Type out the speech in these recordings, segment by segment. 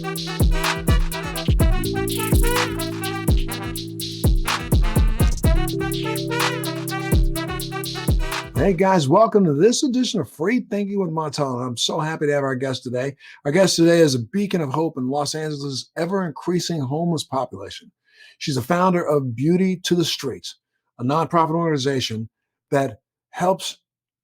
Hey guys, welcome to this edition of Free Thinking with Montel. I'm so happy to have our guest today. Our guest today is a beacon of hope in Los Angeles' ever-increasing homeless population. She's the founder of Beauty to the Streets, a nonprofit organization that helps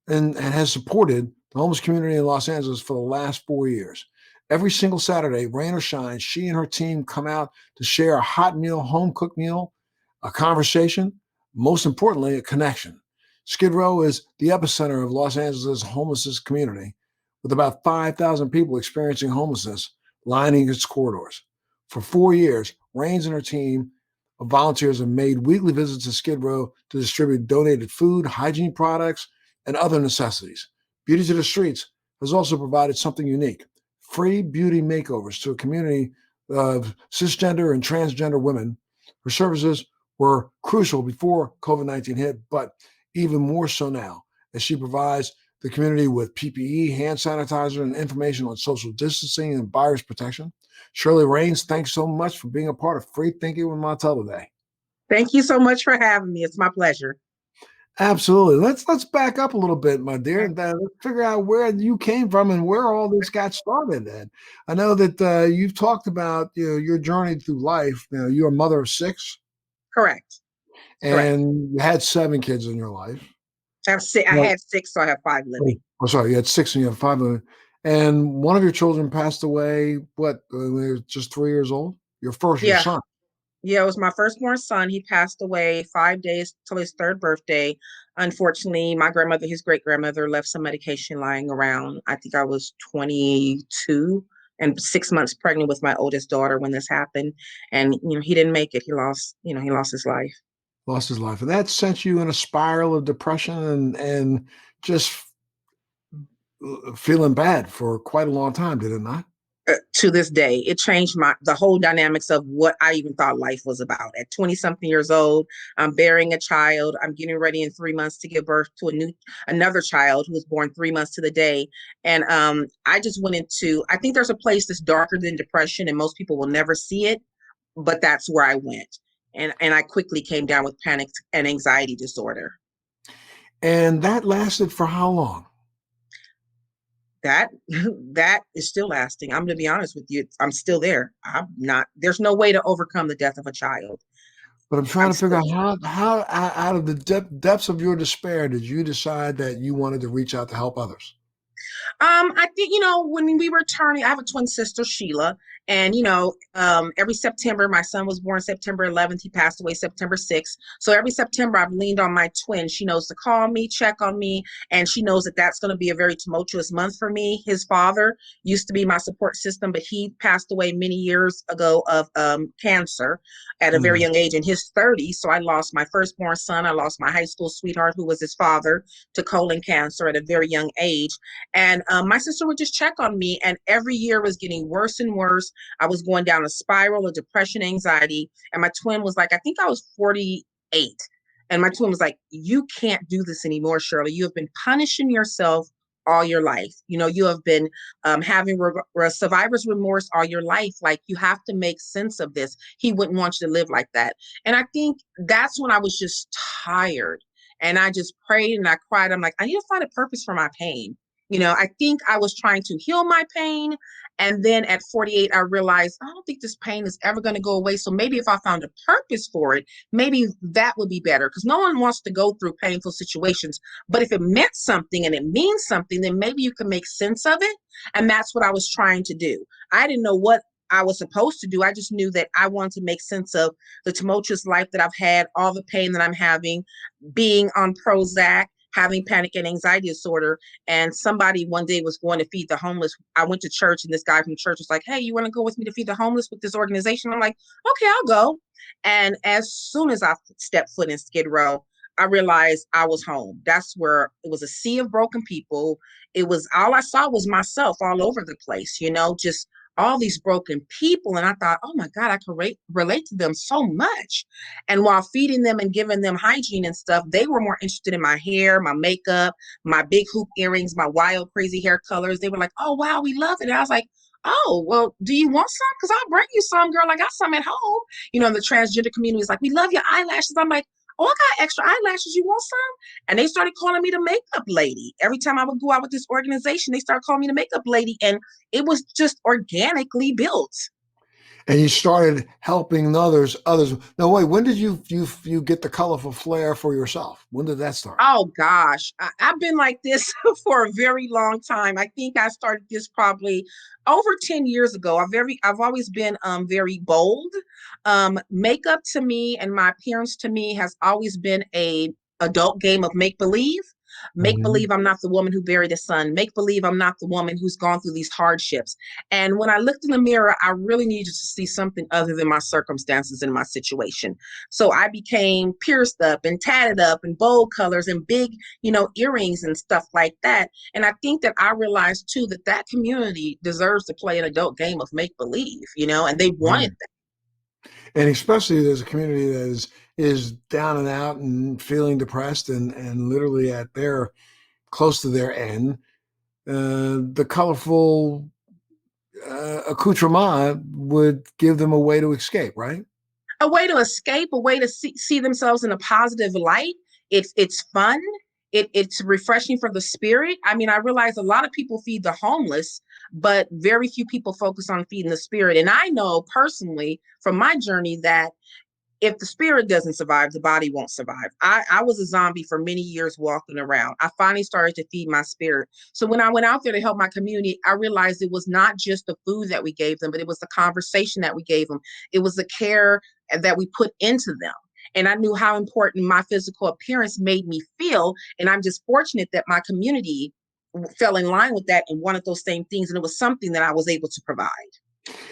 and has supported the homeless community in Los Angeles for the last 4 years. Every single Saturday, rain or shine, she and her team come out to share a hot meal, home-cooked meal, a conversation, most importantly, a connection. Skid Row is the epicenter of Los Angeles' homelessness community, with about 5,000 people experiencing homelessness lining its corridors. For 4 years, Raines and her team of volunteers have made weekly visits to Skid Row to distribute donated food, hygiene products, and other necessities. Beauty to the Streets has also provided something unique: free beauty makeovers to a community of cisgender and transgender women. Her services were crucial before COVID-19 hit, but even more so now, as she provides the community with PPE, hand sanitizer, and information on social distancing and virus protection. SHIRLEY Raines, thanks so much for being a part of Free Thinking with Montel today. Thank you so much for having me. It's my pleasure. Absolutely. Let's back up a little bit, my dear, and let's figure out where you came from and where all this got started. And I know that you've talked about your journey through life. You're a mother of 6. Correct. And you had 7 kids in your life. I had 6, so I have 5 living. Oh, sorry, you had 6 and you have 5 living. And one of your children passed away, when they were just 3 years old? Your son. Yeah, it was my firstborn son. He passed away 5 days till his 3rd birthday. Unfortunately, my grandmother, his great-grandmother, left some medication lying around. I think I was 22 and 6 months pregnant with my oldest daughter when this happened. And, he didn't make it. He lost his life. Lost his life. And that sent you in a spiral of depression and just feeling bad for quite a long time, did it not? To this day, it changed the whole dynamics of what I even thought life was about. At 20-something years old, I'm bearing a child. I'm getting ready in 3 months to give birth to another child who was born 3 months to the day. And I just went into, I think there's a place that's darker than depression, and most people will never see it, but that's where I went. And I quickly came down with panic and anxiety disorder. And that lasted for how long? That is still lasting. I'm going to be honest with you. I'm still there. There's no way to overcome the death of a child. But I'm trying to figure out how out of the depths of your despair did you decide that you wanted to reach out to help others? I think, when we were turning, I have a twin sister, Sheila, and, every September, my son was born September 11th. He passed away September 6th. So every September, I've leaned on my twin. She knows to call me, check on me, and she knows that that's going to be a very tumultuous month for me. His father used to be my support system, but he passed away many years ago of cancer at a very young age in his 30s. So I lost my firstborn son. I lost my high school sweetheart, who was his father, to colon cancer at a very young age. And my sister would just check on me, and every year was getting worse and worse. I was going down a spiral of depression, anxiety, and my twin was like, I think I was 48. And my twin was like, you can't do this anymore, Shirley. You have been punishing yourself all your life. You have been having survivor's remorse all your life. Like, you have to make sense of this. He wouldn't want you to live like that. And I think that's when I was just tired. And I just prayed and I cried. I'm like, I need to find a purpose for my pain. I think I was trying to heal my pain. And then at 48, I realized, I don't think this pain is ever going to go away. So maybe if I found a purpose for it, maybe that would be better, because no one wants to go through painful situations. But if it meant something and it means something, then maybe you can make sense of it. And that's what I was trying to do. I didn't know what I was supposed to do. I just knew that I wanted to make sense of the tumultuous life that I've had, all the pain that I'm having, being on Prozac, having panic and anxiety disorder. And somebody one day was going to feed the homeless. I went to church, and this guy from church was like, hey, you want to go with me to feed the homeless with this organization? I'm like, okay, I'll go. And as soon as I stepped foot in Skid Row, I realized I was home. That's where it was a sea of broken people. It was, all I saw was myself all over the place, just all these broken people. And I thought, oh my God, I can relate to them so much. And while feeding them and giving them hygiene and stuff, they were more interested in my hair, my makeup, my big hoop earrings, my wild, crazy hair colors. They were like, oh, wow, we love it. And I was like, Oh, well, do you want some? Because I'll bring you some, girl. I got some at home. The transgender community is like, we love your eyelashes. I'm like, oh, I got extra eyelashes. You want some? And they started calling me the makeup lady. Every time I would go out with this organization, they started calling me the makeup lady. And it was just organically built. And you started helping others. Now, wait, when did you get the colorful flair for yourself? When did that start? Oh gosh, I've been like this for a very long time. I think I started this probably over 10 years ago. I've always been very bold. Makeup to me and my appearance to me has always been a adult game of make believe. Make Mhm. believe I'm not the woman who buried a son. Make believe I'm not the woman who's gone through these hardships. And when I looked in the mirror, I really needed to see something other than my circumstances and my situation. So I became pierced up and tatted up and bold colors and big, earrings and stuff like that. And I think that I realized too that that community deserves to play an adult game of make believe, and they wanted Right. that. And especially there's a community that is down and out and feeling depressed and literally at their close to their end. The colorful accoutrement would give them a way to escape, right? A way to escape, a way to see themselves in a positive light. It's fun. It's refreshing for the spirit. I mean, I realize a lot of people feed the homeless, but very few people focus on feeding the spirit. And I know personally from my journey that if the spirit doesn't survive, the body won't survive. I was a zombie for many years walking around. I finally started to feed my spirit. So when I went out there to help my community, I realized it was not just the food that we gave them, but it was the conversation that we gave them. It was the care that we put into them. And I knew how important my physical appearance made me feel. And I'm just fortunate that my community fell in line with that and wanted those same things. And it was something that I was able to provide.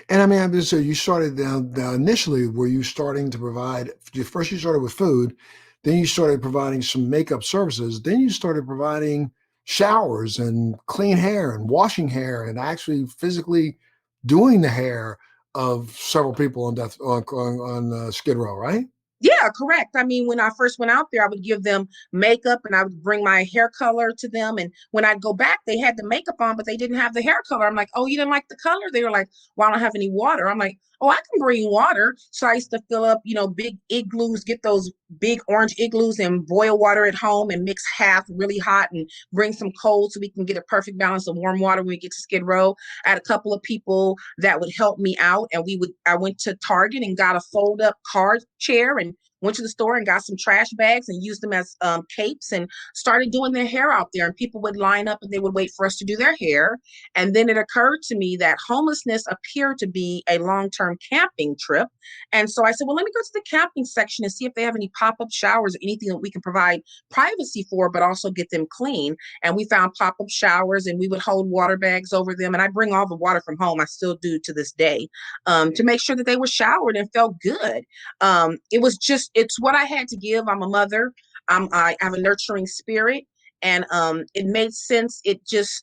And I mean, I'm just so you started down initially. Were you starting to provide? First, you started with food, then you started providing some makeup services, then you started providing showers and clean hair and washing hair and actually physically doing the hair of several people on death on Skid Row, right? Yeah, correct. I mean, when I first went out there, I would give them makeup and I would bring my hair color to them. And when I'd go back, they had the makeup on, but they didn't have the hair color. I'm like, oh, you didn't like the color? They were like, well, I don't have any water. I'm like, oh, I can bring water. So I used to fill up, big igloos, get those big orange igloos and boil water at home and mix half really hot and bring some cold so we can get a perfect balance of warm water when we get to Skid Row. I had a couple of people that would help me out, and I went to Target and got a fold up car chair and went to the store and got some trash bags and used them as capes and started doing their hair out there. And people would line up and they would wait for us to do their hair. And then it occurred to me that homelessness appeared to be a long-term camping trip. And so I said, well, let me go to the camping section and see if they have any pop-up showers or anything that we can provide privacy for, but also get them clean. And we found pop-up showers and we would hold water bags over them. And I bring all the water from home. I still do to this day, to make sure that they were showered and felt good. It's what I had to give. I'm a mother. I have a nurturing spirit. And it made sense.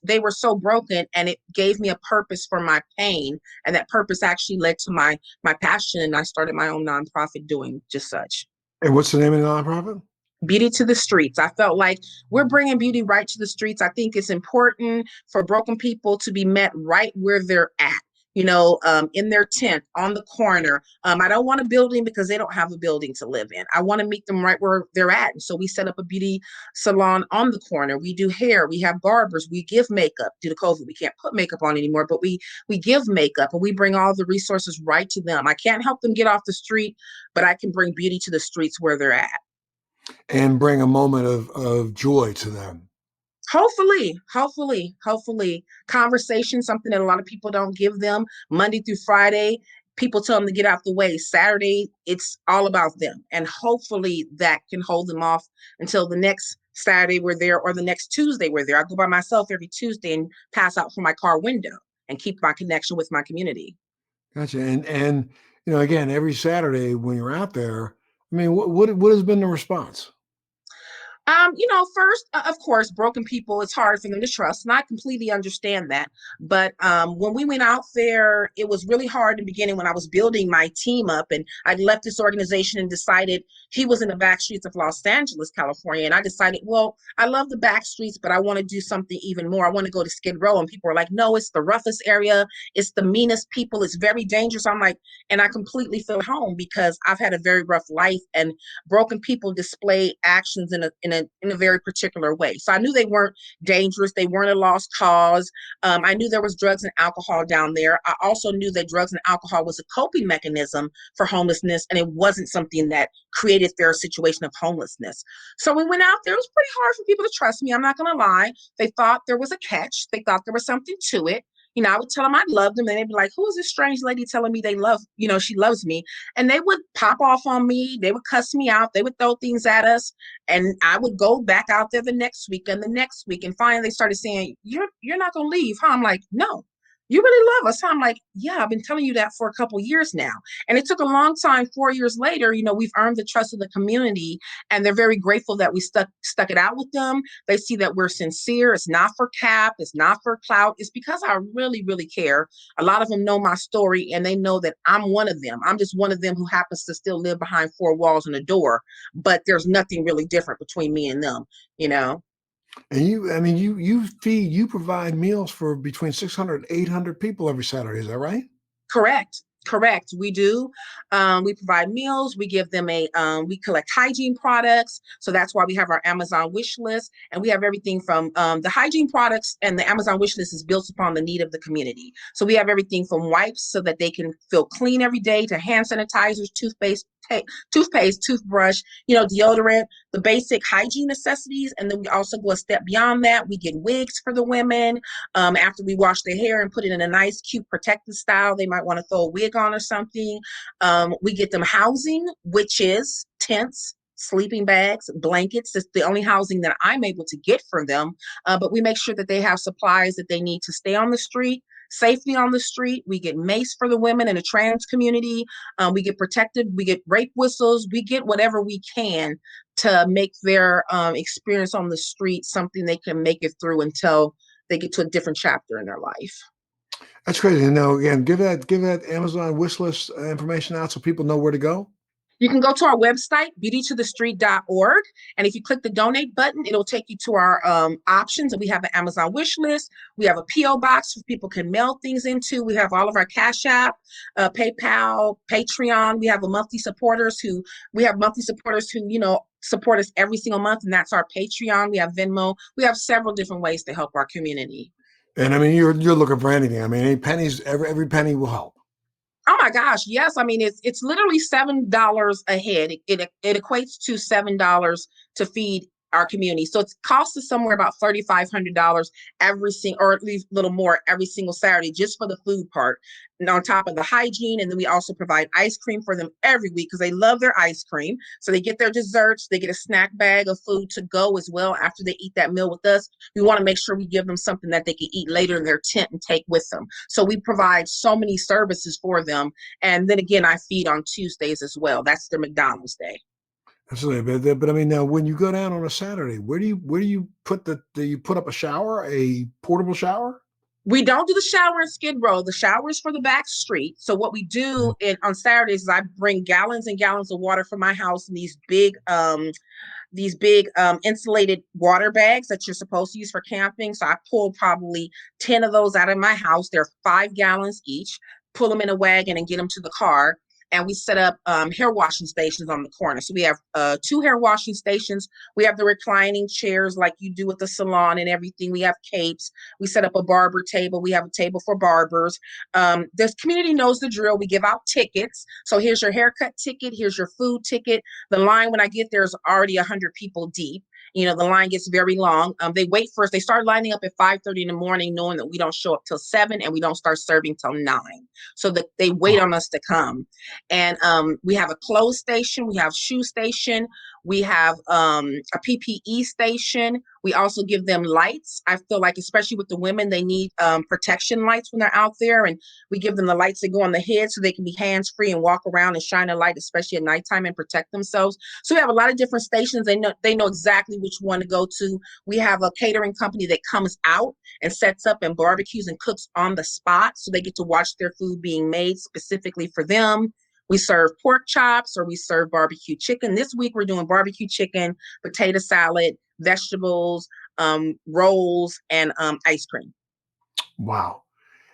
They were so broken and it gave me a purpose for my pain. And that purpose actually led to my passion. And I started my own nonprofit doing just such. And what's the name of the nonprofit? Beauty to the streets. I felt like we're bringing beauty right to the streets. I think it's important for broken people to be met right where they're at. In their tent on the corner. I don't want a building because they don't have a building to live in. I want to meet them right where they're at. And so we set up a beauty salon on the corner. We do hair. We have barbers. We give makeup. Due to COVID, we can't put makeup on anymore, but we give makeup and we bring all the resources right to them. I can't help them get off the street, but I can bring beauty to the streets where they're at. And bring a moment of joy to them. Hopefully, conversation, something that a lot of people don't give them. Monday through Friday, people tell them to get out the way. Saturday, it's all about them. And hopefully that can hold them off until the next Saturday we're there or the next Tuesday we're there. I go by myself every Tuesday and pass out from my car window and keep my connection with my community. Gotcha. And again, every Saturday when you're out there, I mean, what has been the response? First, of course, broken people, it's hard for them to trust, and I completely understand that. But when we went out there, it was really hard in the beginning when I was building my team up, and I left this organization and decided he was in the back streets of Los Angeles, California. And I decided, well, I love the back streets, but I want to do something even more. I want to go to Skid Row. And people are like, no, it's the roughest area. It's the meanest people. It's very dangerous. I'm like, and I completely feel at home because I've had a very rough life, and broken people display actions in a very particular way. So I knew they weren't dangerous. They weren't a lost cause. I knew there was drugs and alcohol down there. I also knew that drugs and alcohol was a coping mechanism for homelessness, and it wasn't something that created their situation of homelessness. So we went out there. It was pretty hard for people to trust me. I'm not going to lie. They thought there was a catch. They thought there was something to it. I would tell them I loved them, and they'd be like, who is this strange lady telling me she loves me? And they would pop off on me. They would cuss me out. They would throw things at us. And I would go back out there the next week and the next week. And finally they started saying, you're not going to leave, huh? I'm like, no. You really love us, huh? I'm like, yeah, I've been telling you that for a couple years now. And it took a long time. 4 years later, we've earned the trust of the community, and they're very grateful that we stuck it out with them. They see that we're sincere. It's not for cap. It's not for clout. It's because I really, really care. A lot of them know my story, and they know that I'm one of them. I'm just one of them who happens to still live behind four walls and a door, but there's nothing really different between me and them, you know? And you provide meals for between 600 and 800 people every Saturday. Is that right? Correct. Correct. We do. We provide meals. We give them we collect hygiene products. So that's why we have our Amazon wish list. And we have everything from the hygiene products, and the Amazon wish list is built upon the need of the community. So we have everything from wipes so that they can feel clean every day, to hand sanitizers, toothpaste, toothbrush, deodorant, the basic hygiene necessities. And then we also go a step beyond that. We get wigs for the women. After we wash their hair and put it in a nice, cute, protective style, they might want to throw a wig on or something. We get them housing, which is tents, sleeping bags, blankets. It's the only housing that I'm able to get for them. But we make sure that they have supplies that they need to stay on the street, safely on the street. We get mace for the women in the trans community. We get protected. We get rape whistles. We get whatever we can to make their experience on the street something they can make it through until they get to a different chapter in their life. That's crazy. Again, give that Amazon wish list information out so people know where to go. You can go to our website, beautytothestreet.org. And if you click the donate button, it'll take you to our options. And we have an Amazon wish list. We have a P.O. box where people can mail things into. We have all of our Cash App, PayPal, Patreon. We have monthly supporters who, support us every single month. And that's our Patreon. We have Venmo. We have several different ways to help our community. And you're looking for anything. Any pennies, every penny will help. Oh my gosh, yes. It's literally $7 a head. It equates to $7 to feed our community. So it costs us somewhere about $3,500 or at least a little more every single Saturday, just for the food part. And on top of the hygiene, and then we also provide ice cream for them every week because they love their ice cream. So they get their desserts, they get a snack bag of food to go as well after they eat that meal with us. We want to make sure we give them something that they can eat later in their tent and take with them. So we provide so many services for them. And then again, I feed on Tuesdays as well. That's their McDonald's day. Absolutely, but now when you go down on a Saturday, where do you put do you put up a portable shower? We don't do the shower in Skid Row. The shower is for the back street. So what we do on Saturdays is I bring gallons and gallons of water from my house in these big insulated water bags that you're supposed to use for camping. So I pull probably 10 of those out of my house. They're 5 gallons each. Pull them in a wagon and get them to the car. And we set up hair washing stations on the corner. So we have 2 hair washing stations. We have the reclining chairs like you do with the salon and everything. We have capes. We set up a barber table. We have a table for barbers. This community knows the drill. We give out tickets. So here's your haircut ticket. Here's your food ticket. The line when I get there is already 100 people deep. The line gets very long. They wait for us. They start lining up at 5:30 in the morning, knowing that we don't show up till 7 and we don't start serving till 9. So that they wait on us to come. And we have a clothes station. We have shoe station. We have a PPE station. We also give them lights. I feel like, especially with the women, they need protection lights when they're out there. And we give them the lights that go on the head so they can be hands-free and walk around and shine a light, especially at nighttime, and protect themselves. So we have a lot of different stations. They know exactly which one to go to. We have a catering company that comes out and sets up and barbecues and cooks on the spot, so they get to watch their food being made specifically for them. We serve pork chops, or we serve barbecue chicken. This week we're doing barbecue chicken, potato salad, vegetables, rolls, and ice cream. Wow.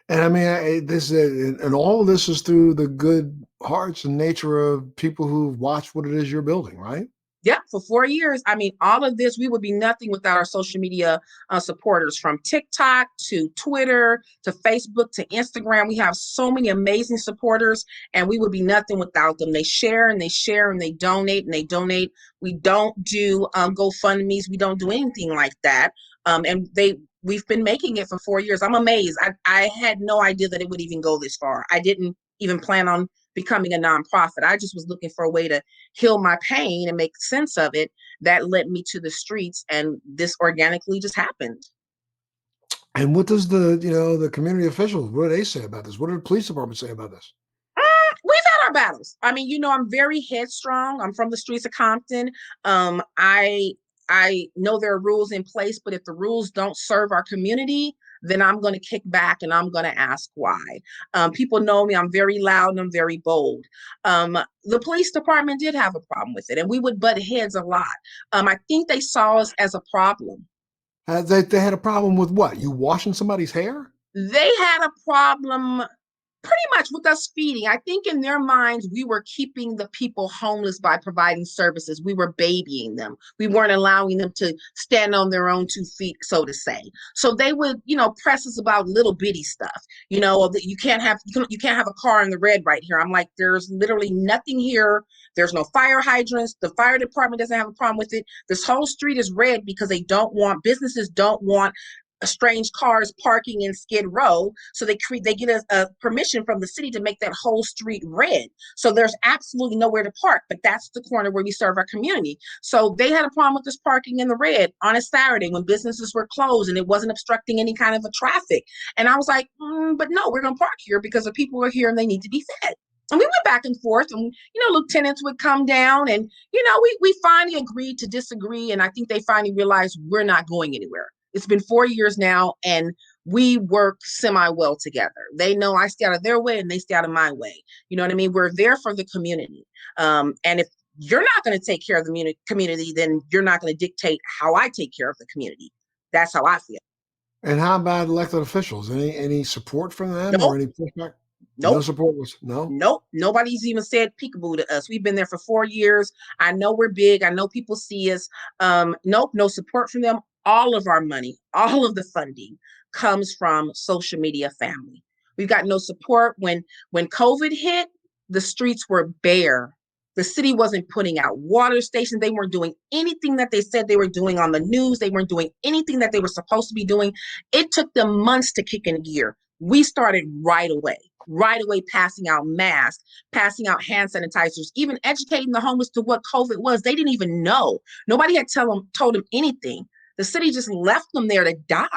And I mean, this and all of this is through the good hearts and nature of people who've watched what it is you're building, right? Yeah, for 4 years. I mean, all of this, we would be nothing without our social media supporters, from TikTok to Twitter to Facebook to Instagram. We have so many amazing supporters, and we would be nothing without them. They share and they share and they donate and they donate. We don't do GoFundMe's. We don't do anything like that. And we've been making it for 4 years. I'm amazed. I had no idea that it would even go this far. I didn't even plan on becoming a nonprofit. I just was looking for a way to heal my pain and make sense of it. That led me to the streets, and this organically just happened. And what does the community officials, what do they say about this? What do the police department say about this? We've had our battles. I mean, I'm very headstrong. I'm from the streets of Compton. I know there are rules in place, but if the rules don't serve our community, then I'm going to kick back and I'm going to ask why. People know me. I'm very loud and I'm very bold. The police department did have a problem with it, and we would butt heads a lot. I think they saw us as a problem. They had a problem with what? You washing somebody's hair? They had a problem pretty much with us feeding. I think in their minds, we were keeping the people homeless by providing services. We were babying them. We weren't allowing them to stand on their own 2 feet, so to say. So they would, press us about little bitty stuff. That you can't have a car in the red right here. I'm like, there's literally nothing here. There's no fire hydrants. The fire department doesn't have a problem with it. This whole street is red because businesses don't want strange cars parking in Skid Row, so they get a permission from the city to make that whole street red. So there's absolutely nowhere to park, but that's the corner where we serve our community. So they had a problem with us parking in the red on a Saturday when businesses were closed and it wasn't obstructing any kind of a traffic. And I was like, but no, we're going to park here because the people are here and they need to be fed. And we went back and forth, and lieutenants would come down, and we finally agreed to disagree, and I think they finally realized we're not going anywhere. It's been 4 years now, and we work semi well together. They know I stay out of their way and they stay out of my way. You know what I mean? We're there for the community. And if you're not going to take care of the community, then you're not going to dictate how I take care of the community. That's how I feel. And how about elected officials? Any support from them or Nope, any pushback? No nope. support was no. Nope, nobody's even said peekaboo to us. We've been there for 4 years. I know we're big. I know people see us. Nope, no support from them. All of our money, all of the funding comes from social media family. We've got no support. When COVID hit, the streets were bare. The city wasn't putting out water stations. They weren't doing anything that they said they were doing on the news. They weren't doing anything that they were supposed to be doing. It took them months to kick in gear. We started right away, passing out masks, passing out hand sanitizers, even educating the homeless to what COVID was. They didn't even know. Nobody had told them anything. The city just left them there to die.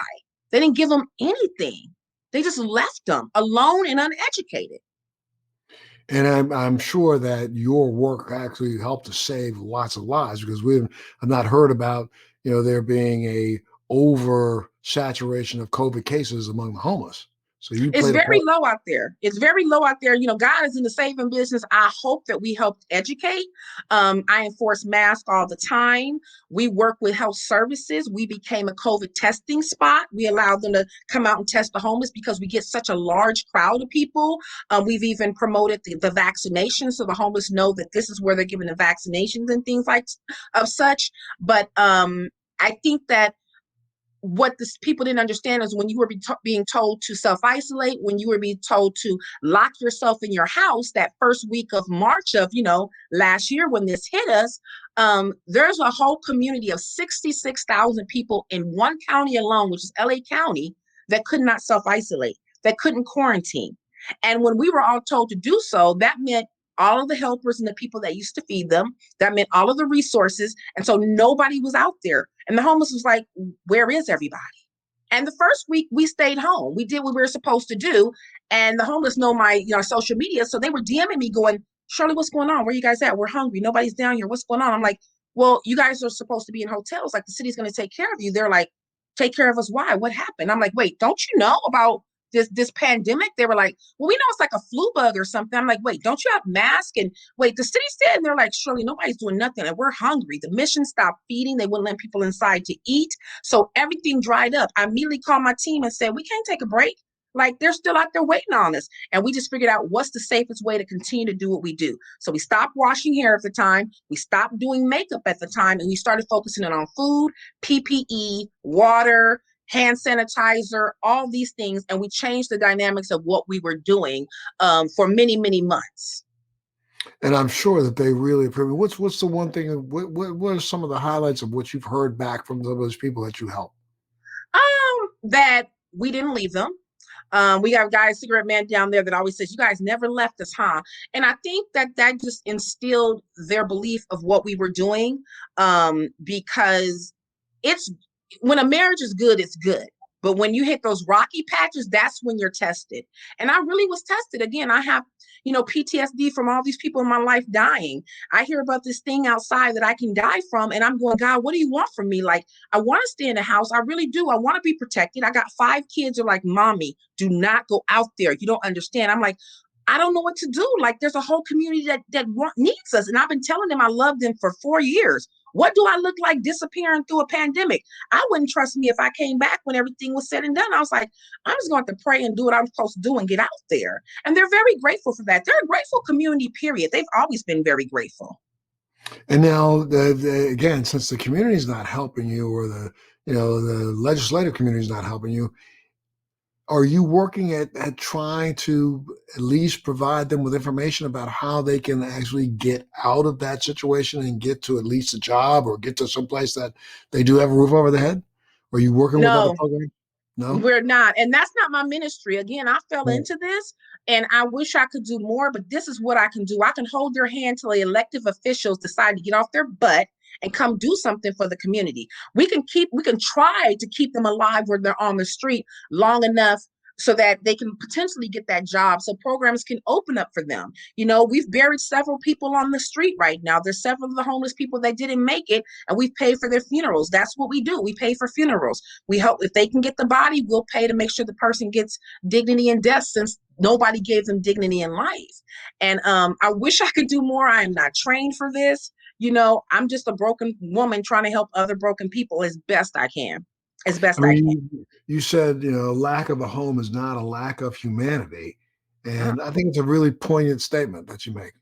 They didn't give them anything. They just left them alone and uneducated. And I'm sure that your work actually helped to save lots of lives because I've not heard about there being a oversaturation of COVID cases among the homeless. So you It's played a very part. low out there. It's very low out there. God is in the saving business. I hope that we helped educate. I enforce masks all the time. We work with health services. We became a COVID testing spot. We allowed them to come out and test the homeless because we get such a large crowd of people. We've even promoted the vaccination so the homeless know that this is where they're given the vaccinations and things like of such. But I think that what this people didn't understand is when you were being told to self-isolate, when you were being told to lock yourself in your house that first week of March of last year when this hit us, there's a whole community of 66,000 people in one county alone, which is LA County, that could not self-isolate, that couldn't quarantine. And when we were all told to do so, that meant all of the helpers and the people that used to feed them. That meant all of the resources. And so nobody was out there. And the homeless was like, where is everybody? And the first week we stayed home. We did what we were supposed to do. And the homeless know my social media. So they were DMing me going, Shirley, what's going on? Where you guys at? We're hungry. Nobody's down here. What's going on? I'm like, well, you guys are supposed to be in hotels. Like the city's going to take care of you. They're like, take care of us. Why? What happened? I'm like, wait, don't you know about this pandemic? They were like, well, we know it's like a flu bug or something. I'm like, wait, don't you have masks? And wait, the city said, and they're like, Shirley, nobody's doing nothing. And we're hungry. The mission stopped feeding. They wouldn't let people inside to eat. So everything dried up. I immediately called my team and said, we can't take a break. Like they're still out there waiting on us. And we just figured out what's the safest way to continue to do what we do. So we stopped washing hair at the time. We stopped doing makeup at the time. And we started focusing on food, PPE, water, hand sanitizer, all these things. And we changed the dynamics of what we were doing for many, many months. And I'm sure that they really approve. What's the one thing? What are some of the highlights of what you've heard back from those people that you help? That we didn't leave them. We got a guy, cigarette man down there that always says, you guys never left us, huh? And I think that just instilled their belief of what we were doing, because it's when a marriage is good, it's good. But when you hit those rocky patches, that's when you're tested. And I really was tested. Again, I have, PTSD from all these people in my life dying. I hear about this thing outside that I can die from. And I'm going, God, what do you want from me? Like, I want to stay in the house. I really do. I want to be protected. I got 5 kids. Are like, mommy, do not go out there. You don't understand. I'm like, I don't know what to do. Like, there's a whole community that needs us. And I've been telling them I love them for 4 years. What do I look like disappearing through a pandemic? I wouldn't trust me if I came back when everything was said and done. I was like, I'm just going to pray and do what I'm supposed to do and get out there. And they're very grateful for that. They're a grateful community, period. They've always been very grateful. And now, again, since the community is not helping you, or the legislative community is not helping you, are you working at trying to at least provide them with information about how they can actually get out of that situation and get to at least a job or get to some place that they do have a roof over their head? Are you working with other No, programs? No? we're not. And that's not my ministry. Again, I fell Right. into this and I wish I could do more, but this is what I can do. I can hold their hand till the elective officials decide to get off their butt and come do something for the community. We can try to keep them alive where they're on the street long enough so that they can potentially get that job, so programs can open up for them. We've buried several people on the street right now. There's several of the homeless people that didn't make it, and we've paid for their funerals. That's what we do. We pay for funerals. We hope if they can get the body, we'll pay to make sure the person gets dignity in death, since nobody gave them dignity in life. And I wish I could do more. I am not trained for this. I'm just a broken woman trying to help other broken people as best I can. As I best I can. mean, you said, lack of a home is not a lack of humanity. Uh, And I think it's a really poignant statement that you make.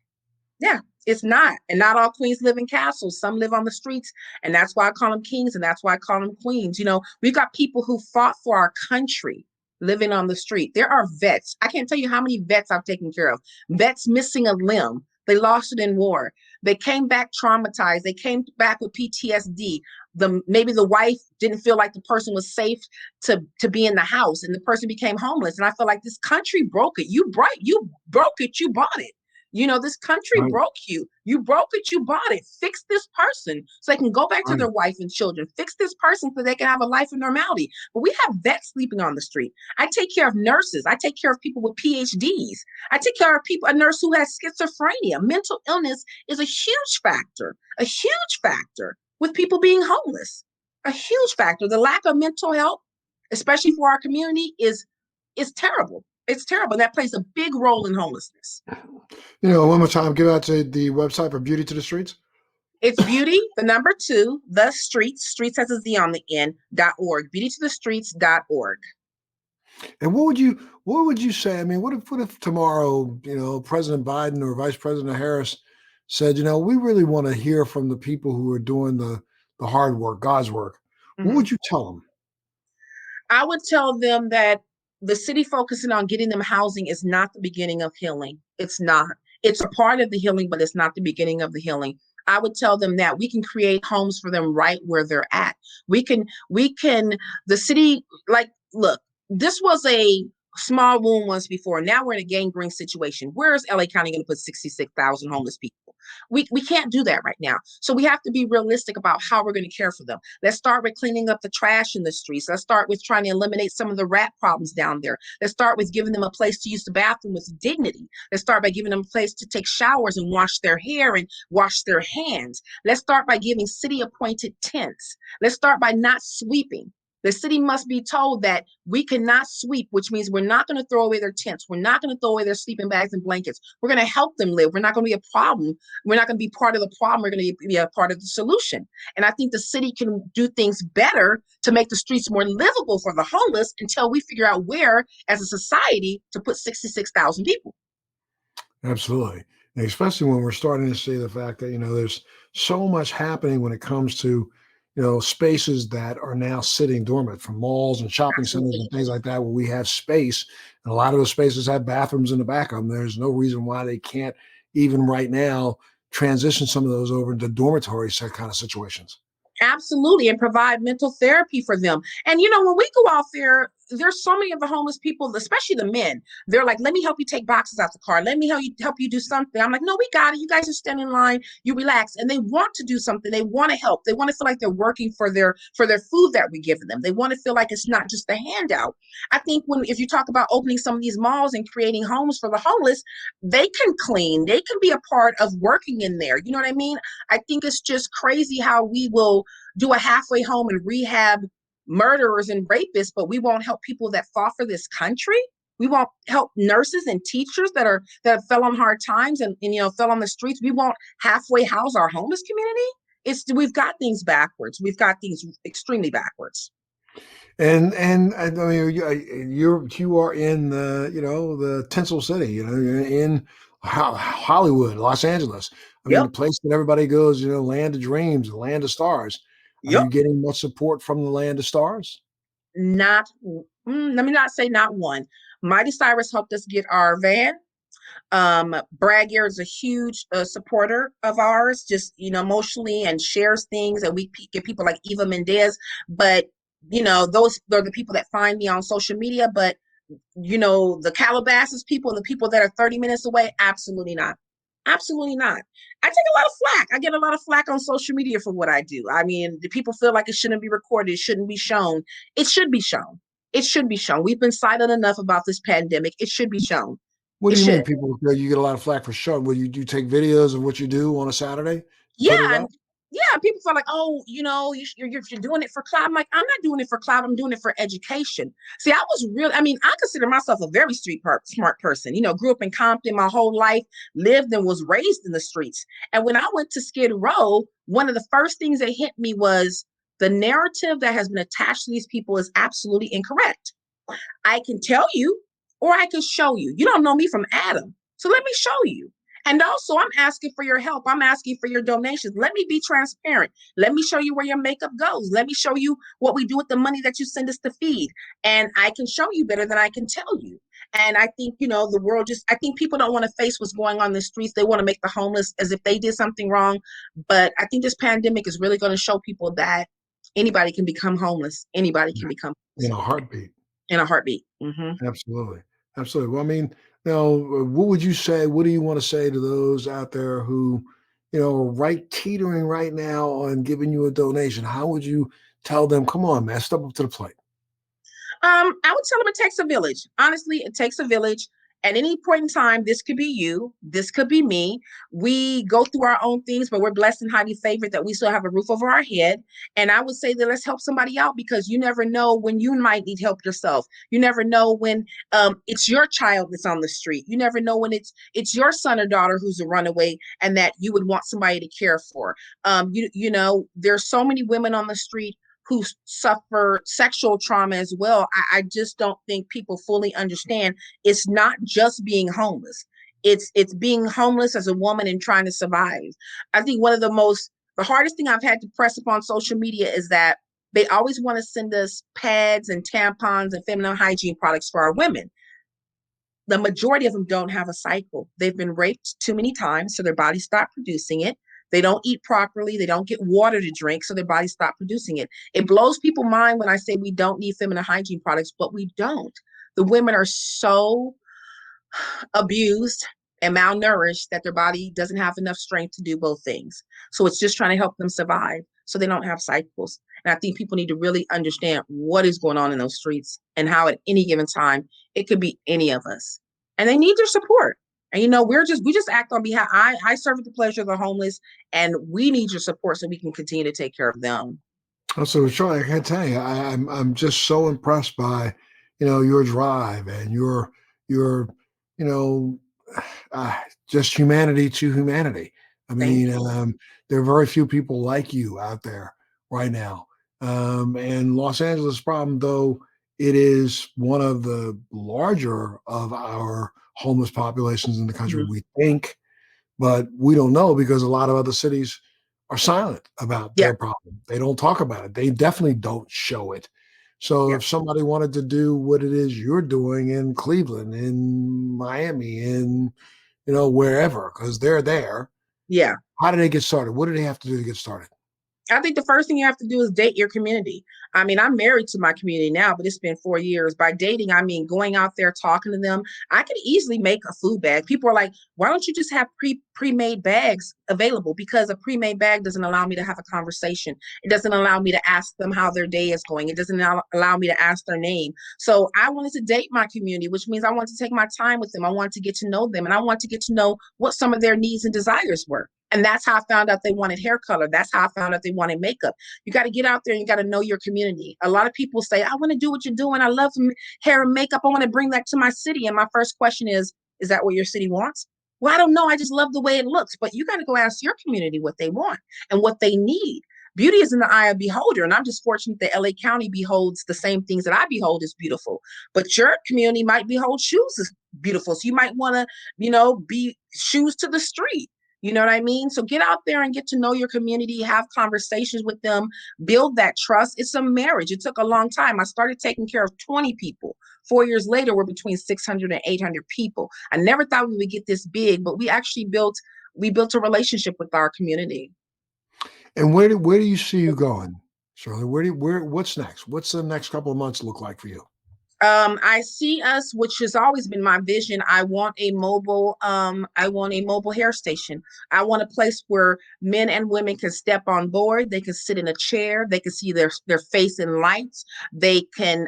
Yeah, it's not. And not all queens live in castles. Some live on the streets. And that's why I call them kings. And that's why I call them queens. We've got people who fought for our country living on the street. There are vets. I can't tell you how many vets I've taken care of. Vets missing a limb. They lost it in war. They came back traumatized. They came back with PTSD. Maybe the wife didn't feel like the person was safe to be in the house, and the person became homeless. And I feel like this country broke it. You broke it. You bought it. This country Right. broke you. You broke it, you bought it. Fix this person so they can go back to Right. their wife and children. Fix this person so they can have a life of normality. But we have vets sleeping on the street. I take care of nurses. I take care of people with PhDs. I take care of a nurse who has schizophrenia. Mental illness is a huge factor with people being homeless. A huge factor. The lack of mental health, especially for our community, is terrible. It's terrible. That plays a big role in homelessness. One more time, give out to the website for Beauty to the Streets. It's beauty, the number 2, the streets has a Z on the end, .org, beautytothestreets.org. And what would you say? I mean, what if tomorrow, President Biden or Vice President Harris said, we really want to hear from the people who are doing the hard work, God's work. What Mhm. would you tell them? I would tell them that the city focusing on getting them housing is not the beginning of healing. It's not. It's a part of the healing, but it's not the beginning of the healing. I would tell them that we can create homes for them right where they're at. We can, the city, like, look, this was a small wound once before. Now we're in a gangrene situation. Where is LA County going to put 66,000 homeless people? We can't do that right now. So we have to be realistic about how we're going to care for them. Let's start with cleaning up the trash in the streets. Let's start with trying to eliminate some of the rat problems down there. Let's start with giving them a place to use the bathroom with dignity. Let's start by giving them a place to take showers and wash their hair and wash their hands. Let's start by giving city appointed tents. Let's start by not sweeping. The city must be told that we cannot sweep, which means we're not going to throw away their tents. We're not going to throw away their sleeping bags and blankets. We're going to help them live. We're not going to be a problem. We're not going to be part of the problem. We're going to be a part of the solution. And I think the city can do things better to make the streets more livable for the homeless until we figure out where, as a society, to put 66,000 people. Absolutely. And especially when we're starting to see the fact that, there's so much happening when it comes to, spaces that are now sitting dormant, from malls and shopping centers Absolutely. and things like that, where we have space. And a lot of those spaces have bathrooms in the back of them. There's no reason why they can't, even right now, transition some of those over into dormitory kind of situations. Absolutely, and provide mental therapy for them. And when we go out there's so many of the homeless people, especially the men. They're like, "Let me help you take boxes out the car. Let me help you do something." I'm like, "No, we got it. You guys are standing in line. You relax." And they want to do something. They want to help. They want to feel like they're working for their food that we give them. They want to feel like it's not just a handout. I think if you talk about opening some of these malls and creating homes for the homeless, they can clean. They can be a part of working in there. You know what I mean? I think it's just crazy how we will do a halfway home and rehab murderers and rapists, but we won't help people that fought for this country. We won't help nurses and teachers that fell on hard times and fell on the streets. We won't halfway house our homeless community. We've got things backwards. We've got things extremely backwards. And I mean, you are in the tinsel city. You're in Hollywood, Los Angeles. I mean, Yep. the place that everybody goes. Land of dreams, the land of stars. Are Yep. you getting much support from the land of stars? Not, let me not say not one. Mighty Cyrus helped us get our van. Brad Garrett is a huge supporter of ours, just emotionally, and shares things, and we get people like Eva Mendez. But those are the people that find me on social media. But the Calabasas people and the people that are 30 minutes away, absolutely not. Absolutely not. I take a lot of flack. I get a lot of flack on social media for what I do. I mean, the people feel like it shouldn't be recorded, it shouldn't be shown. It should be shown. It should be shown. We've been silent enough about this pandemic. It should be shown. What It do you mean, should. people? You get a lot of flack for sure. Will you do take videos of what you do on a Saturday, Yeah, put it and up? yeah, people feel like, oh, you're doing it for clout. I'm like, I'm not doing it for clout. I'm doing it for education. See, I mean, I consider myself a very smart person. Grew up in Compton my whole life, lived and was raised in the streets. And when I went to Skid Row, one of the first things that hit me was the narrative that has been attached to these people is absolutely incorrect. I can tell you, or I can show you. You don't know me from Adam. So let me show you. And also, I'm asking for your help. I'm asking for your donations. Let me be transparent. Let me show you where your makeup goes. Let me show you what we do with the money that you send us to feed. And I can show you better than I can tell you. And I think, the world I think people don't want to face what's going on in the streets. They want to make the homeless as if they did something wrong. But I think this pandemic is really going to show people that anybody can become homeless. Anybody can become In homeless a heartbeat. in a heartbeat. Hmm. Absolutely. Absolutely. Well, I mean, what would you say? What do you want to say to those out there who, are right teetering right now on giving you a donation? How would you tell them, come on, man, step up to the plate? I would tell them it takes a village. Honestly, it takes a village. At any point in time, this could be you, this could be me. We go through our own things, but we're blessed and highly favored that we still have a roof over our head. And I would say that let's help somebody out, because you never know when you might need help yourself. You never know when it's your child that's on the street. You never know when it's your son or daughter who's a runaway and that you would want somebody to care for. There's so many women on the street who suffer sexual trauma as well. I just don't think people fully understand it's not just being homeless. It's being homeless as a woman and trying to survive. I think one of the hardest thing I've had to press upon social media is that they always want to send us pads and tampons and feminine hygiene products for our women. The majority of them don't have a cycle. They've been raped too many times, so their bodies stop producing it. They don't eat properly. They don't get water to drink, so their bodies stop producing it. It blows people's mind when I say we don't need feminine hygiene products, but we don't. The women are so abused and malnourished that their body doesn't have enough strength to do both things. So it's just trying to help them survive so they don't have cycles. And I think people need to really understand what is going on in those streets and how at any given time it could be any of us. And they need your support. And we just act on behalf. I serve at the pleasure of the homeless, and we need your support so we can continue to take care of them. So, Charlie, I can't tell you, I'm just so impressed by, your drive and your, you know, just humanity to humanity. I Thank mean, you. there are very few people like you out there right now. And Los Angeles problem, though, it is one of the larger of our homeless populations in the country. Mhm. We think, but we don't know because a lot of other cities are silent about Yeah, their problem. They don't talk about it. They definitely don't show it. So yeah, if somebody wanted to do what it is you're doing in Cleveland, in Miami, in wherever, because they're there, yeah. how do they get started? What do they have to do to get started? I think the first thing you have to do is date your community. I mean, I'm married to my community now, but it's been 4 years. By dating, I mean going out there talking to them. I could easily make a food bag. People are like, "Why don't you just have pre-made bags available?" Because a pre-made bag doesn't allow me to have a conversation. It doesn't allow me to ask them how their day is going. It doesn't allow me to ask their name. So I wanted to date my community, which means I want to take my time with them. I want to get to know them, and I want to get to know what some of their needs and desires were. And that's how I found out they wanted hair color. That's how I found out they wanted makeup. You got to get out there and you got to know your community. A lot of people say, I want to do what you're doing. I love hair and makeup. I want to bring that to my city. And my first question is that what your city wants? Well, I don't know. I just love the way it looks. But you got to go ask your community what they want and what they need. Beauty is in the eye of the beholder. And I'm just fortunate that LA County beholds the same things that I behold as beautiful. But your community might behold shoes as beautiful. So you might want to, be shoes to the street. You know what I mean? So get out there and get to know your community, have conversations with them, build that trust. It's a marriage. It took a long time. I started taking care of 20 people. 4 years later, we're between 600 and 800 people. I never thought we would get this big, but we built a relationship with our community. And where do you see you going, Shirley? What's next? What's the next couple of months look like for you? I see us, which has always been my vision. I want a mobile hair station. I want a place where men and women can step on board. They can sit in a chair. They can see their face in lights. They can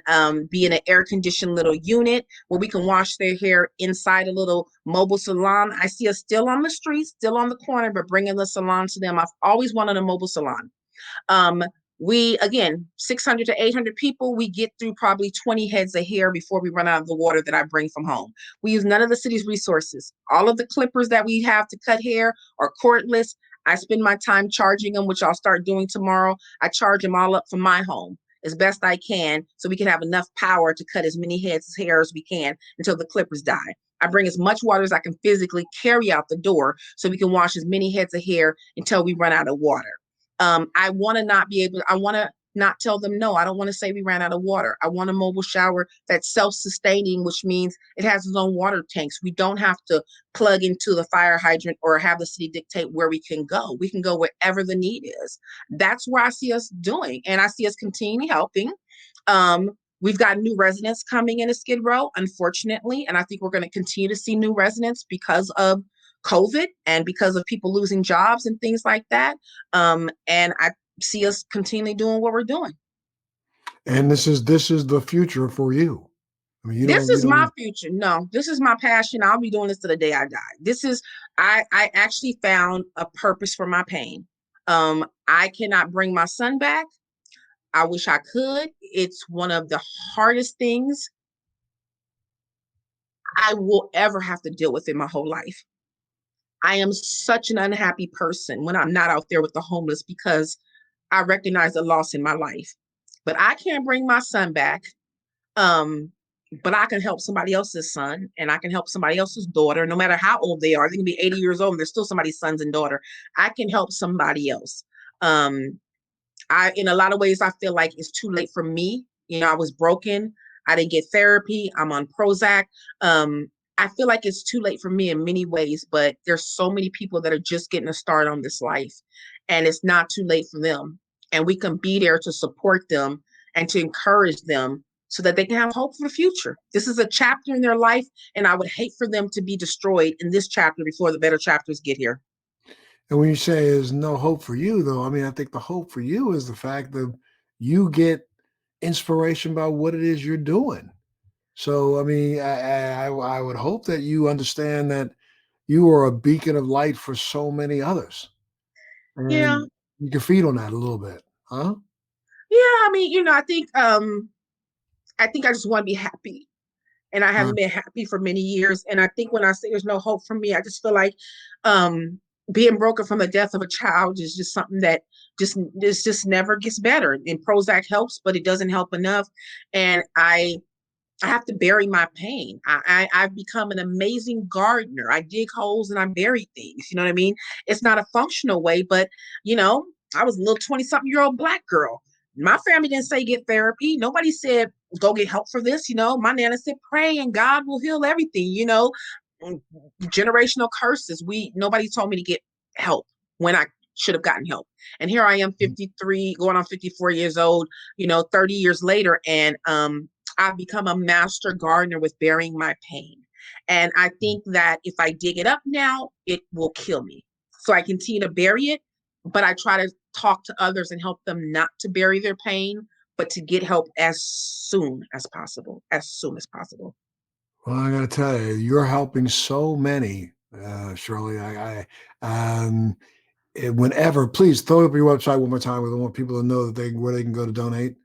be in an air conditioned little unit where we can wash their hair inside a little mobile salon. I see us still on the streets, still on the corner, but bringing the salon to them. I've always wanted a mobile salon. Um, we again 600 to 800 people. We get through probably 20 heads of hair before we run out of the water that I bring from home. We use none of the city's resources. All of the clippers that we have to cut hair are cordless. I spend my time charging them, which I'll start doing tomorrow. I charge them all up from my home as best I can so we can have enough power to cut as many heads of hair as we can until the clippers die. I bring as much water as I can physically carry out the door so we can wash as many heads of hair until we run out of water. I want to not tell them no. I don't want to say we ran out of water. I want a mobile shower that's self-sustaining, which means it has its own water tanks. We don't have to plug into the fire hydrant or have the city dictate where we can go. We can go wherever the need is. That's where I see us doing, and I see us continually helping. We've got new residents coming into Skid Row, unfortunately, and I think we're going to continue to see new residents because of COVID and because of people losing jobs and things like that. And I see us continually doing what we're doing. And this is the future for you. I mean, This you is my don't. future. No, this is my passion. I'll be doing this to the day I die. I actually found a purpose for my pain. I cannot bring my son back. I wish I could. It's one of the hardest things I will ever have to deal with in my whole life. I am such an unhappy person when I'm not out there with the homeless because I recognize the loss in my life. But I can't bring my son back. Um, but I can help somebody else's son and I can help somebody else's daughter, no matter how old they are. They can be 80 years old and they're still somebody's sons and daughter. I can help somebody else. Um, in a lot of ways, I feel like it's too late for me. I was broken. I didn't get therapy. I'm on Prozac. I feel like it's too late for me in many ways, but there's so many people that are just getting a start on this life, and it's not too late for them. And we can be there to support them and to encourage them so that they can have hope for the future. This is a chapter in their life, and I would hate for them to be destroyed in this chapter before the better chapters get here. And when you say there's no hope for you, though, I mean, I think the hope for you is the fact that you get inspiration by what it is you're doing. So, I mean, I would hope that you understand that you are a beacon of light for so many others, Yeah, and you can feed on that a little bit, huh? yeah. I mean, I think I just want to be happy. And I Huh. haven't been happy for many years. And I think when I say there's no hope for me, I just feel like um being broken from the death of a child is just something that just never gets better. And Prozac helps, but it doesn't help enough. And I have to bury my pain. I've become an amazing gardener. I dig holes and I bury things. You know what I mean? It's not a functional way, but you know, I was a little 20-something-year-old Black girl. My family didn't say get therapy. Nobody said go get help for this. You know, my nana said pray and God will heal everything. Generational curses. Nobody told me to get help when I should have gotten help. And here I am, 53, going on 54 years old, 30 years later, and I've become a master gardener with burying my pain. And I think that if I dig it up now, it will kill me. So I continue to bury it, but I try to talk to others and help them not to bury their pain, but to get help as soon as possible, as soon as possible. Well, I got to tell you, you're helping so many, Shirley. Whenever, please throw up your website one more time. We want people to know that where they can go to donate.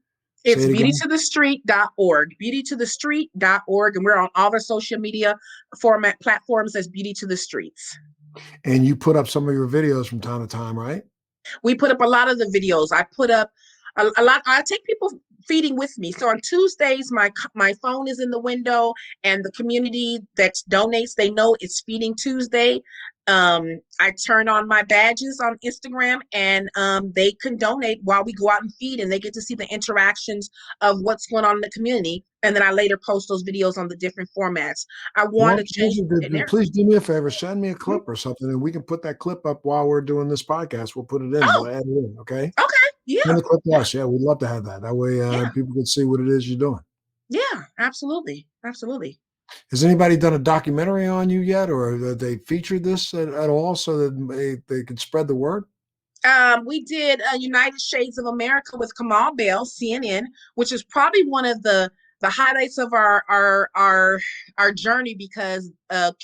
Say It's it again. beautytothestreet.org, beautytothestreet.org. And we're on all the social media format platforms as Beauty to the Streets. And you put up some of your videos from time to time, right? We put up a lot of the videos. I put up a lot. I take people feeding with me. So on Tuesdays, my phone is in the window, and the community that donates, they know it's Feeding Tuesday. I turn on my badges on Instagram, and they can donate while we go out and feed, and they get to see the interactions of what's going on in the community. And then I later post those videos on the different formats. I want Well, to change the narrative. please do me a favor. Send me a clip or something, and we can put that clip up while we're doing this podcast. We'll put it in. Oh, We'll add it in. Okay. okay. Send Yeah. the clip to Yeah. us. Yeah, we'd love to have that. That way, Yeah. people can see what it is you're doing. Yeah. Absolutely. Absolutely. Has anybody done a documentary on you yet, or have they featured this at all so that they can spread the word? We did United Shades of America with Kamal Bell, CNN, which is probably one of the highlights of our journey because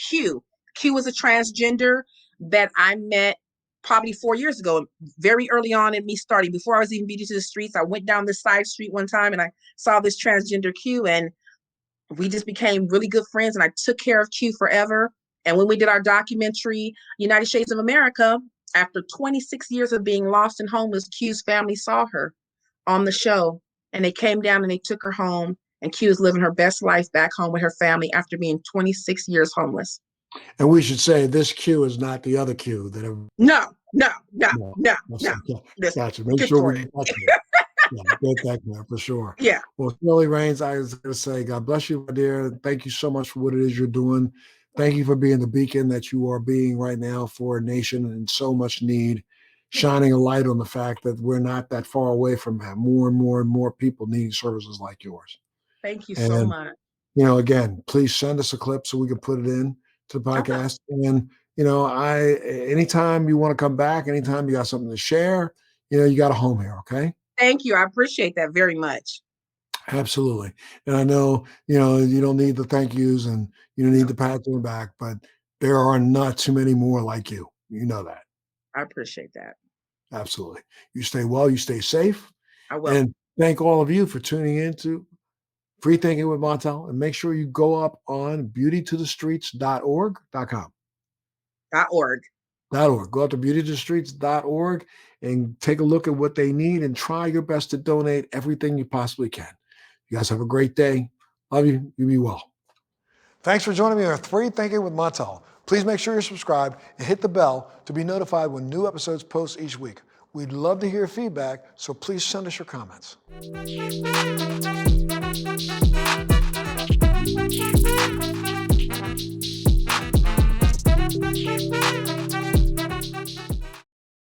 Q was a transgender that I met probably 4 years ago, very early on in me starting. Before I was even Beauty to the Streets, I went down this side street one time and I saw this transgender Q, and we just became really good friends, and I took care of Q forever. And when we did our documentary, United Shades of America, after 26 years of being lost and homeless, Q's family saw her on the show, and they came down and they took her home. And Q is living her best life back home with her family after being 26 years homeless. And we should say this Q is not the other Q that No, no, no, no, no, that's no. okay. This Gotcha. Make good sure for we it. get that clear. Yeah, get that clear for sure. Yeah. Well, Shirley Raines, I was going to say, God bless you, my dear. Thank you so much for what it is you're doing. Thank you for being the beacon that you are being right now for a nation in so much need, shining a light on the fact that we're not that far away from that. More and more and more people need services like yours. Thank you so And, much. again, please send us a clip so we can put it in to the Okay. podcast. And, anytime you want to come back, anytime you got something to share, you got a home here. Okay. Thank you. I appreciate that very much. Absolutely. And I know, you don't need the thank yous and you don't need No, the pat on the back, but there are not too many more like you. You know that. I appreciate that. Absolutely. You stay well, you stay safe. I will. And thank all of you for tuning in to Free Thinking with Montel. And make sure you go up on beautytothestreets.org.com. .org. .org. Go up to beautytothestreets.org and take a look at what they need and try your best to donate everything you possibly can. You guys have a great day. Love you. You be well. Thanks for joining me on Free Thinking with Montel. Please make sure you're subscribed and hit the bell to be notified when new episodes post each week. We'd love to hear feedback, so please send us your comments.